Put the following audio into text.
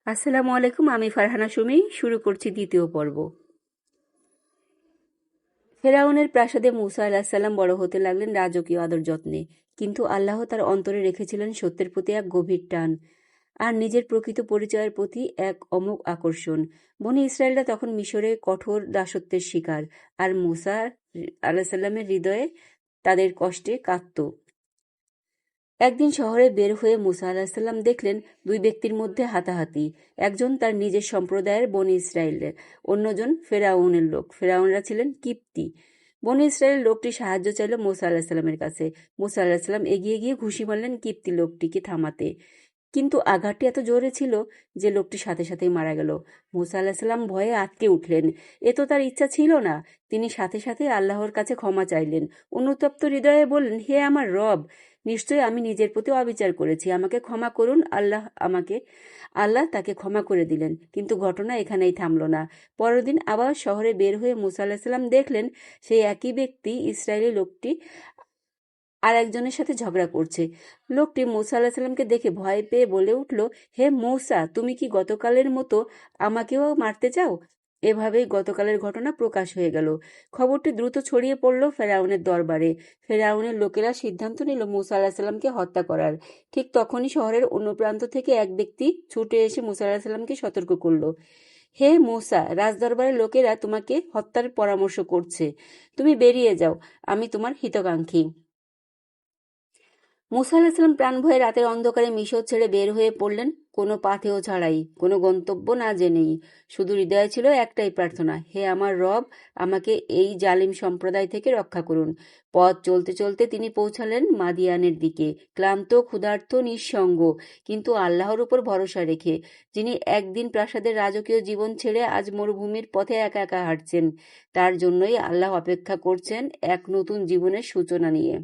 আসসালামু আলাইকুম, আমি ফারহানা সুমি। শুরু করছি দ্বিতীয় পর্ব। ফেরাউনের প্রাসাদে মুসা আলাহিসাল্লাম বড় হতে লাগলেন রাজকীয় আদর যত্নে, কিন্তু আল্লাহ তার অন্তরে রেখেছিলেন সত্যের প্রতি এক গভীর টান আর নিজের প্রকৃত পরিচয়ের প্রতি এক অমোঘ আকর্ষণ। বনী ইসরায়েলরা তখন মিশরে কঠোর দাসত্বের শিকার, আর মুসা আলাহিসাল্লামের হৃদয়ে তাদের কষ্টে কাঁদত। একদিন শহরে বের হয়ে মুসা আলাহিসাল্লাম দেখলেন দুই ব্যক্তির মধ্যে হাতাহাতি। একজন তার নিজের সম্প্রদায়ের বনী ইসরায়েলের, অন্যজন ফেরাউনের লোক। ফেরাউনরা ছিলেন কিপ্তি। বনী ইসরায়েলের লোকটি সাহায্য চাইল মুসা আলাহিসাল্লামের কাছে। মুসা আলাহিসাল্লাম এগিয়ে গিয়ে ঘুষি মারলেন কিপ্তি লোকটিকে থামাতে, কিন্তু আঘাতটি এত জোরে ছিল যে লোকটি সাথে সাথেই মারা গেল। মুসা আলাহিসাল্লাম ভয়ে আঁতকে উঠলেন। এ তো তার ইচ্ছা ছিল না। তিনি সাথে সাথে আল্লাহর কাছে ক্ষমা চাইলেন। অনুতপ্ত হৃদয়ে বললেন, হে আমার রব, নিশ্চয়ই আমি নিজের প্রতি অবিচার করেছি, আমাকে ক্ষমা করুন। আল্লাহ তাকে ক্ষমা করে দিলেন। কিন্তু ঘটনা এখানেই থামল না। পরের দিন আবার শহরে বের হয়ে মুসা আলাহিসাল্লাম দেখলেন সেই একই ব্যক্তি, ইসরায়েলি লোকটি, আর একজনের সাথে ঝগড়া করছে। লোকটি মুসা আলাহিসাল্লামকে দেখে ভয় পেয়ে বলে উঠল, হে মূসা, তুমি কি গতকালের মতো আমাকেও মারতে চাও? এভাবেই গতকালের ঘটনা প্রকাশ হয়ে গেল। খবরটি দ্রুত ছড়িয়ে পড়ল ফেরাউনের দরবারে। ফেরাউনের লোকেরা সিদ্ধান্ত নিল মুসা আলাহিসাল্লামকে হত্যা করার। ঠিক তখনই শহরের অন্য প্রান্ত থেকে এক ব্যক্তি ছুটে এসে মুসা আলাহিসাল্লামকে সতর্ক করল, হে মূসা, রাজদরবারের লোকেরা তোমাকে হত্যার পরামর্শ করছে। তুমি বেরিয়ে যাও, আমি তোমার হিতকাঙ্ক্ষী। মুসা আলাহিসাল্লাম প্রাণ ভয়ে রাতের অন্ধকারে মিশর ছেড়ে বের হয়ে পড়লেন, কোনো পাথেয় ছাড়াই, কোনো গন্তব্য না জেনেই। শুধু হৃদয়ে ছিল একটাই প্রার্থনা, হে আমার রব, আমাকে এই জালিম সম্প্রদায় থেকে রক্ষা করুন। পথ চলতে চলতে তিনি পৌঁছালেন মাদিয়ানের দিকে, ক্লান্ত, ক্ষুধার্ত, নিঃসঙ্গ, কিন্তু আল্লাহর উপর ভরসা রেখে, যিনি একদিন প্রাসাদের রাজকীয় জীবন ছেড়ে আজ মরুভূমির পথে একা একা হাঁটছেন। তার জন্যই আল্লাহ অপেক্ষা করছেন এক নতুন জীবনের সূচনা নিয়ে।